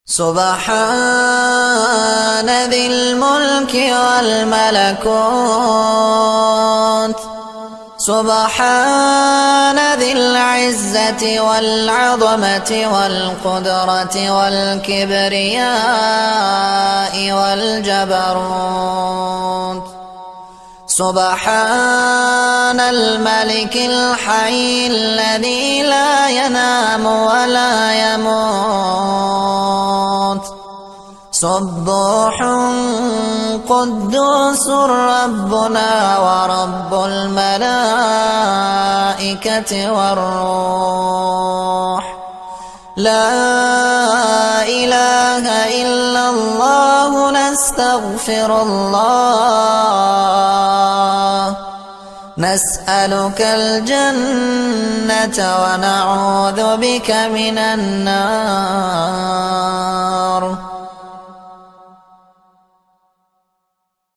سبحان ذي الملك والملكوت، سبحان ذي العزة والعظمة والقدرة والكبرياء والجبروت. سبحان الملك الحي الذي لا ينام ولا يموت. سبوح قدوس ربنا ورب الملائكة والروح. لا إله إلا الله، نستغفر الله، نسألك الجنة ونعوذ بك من النار.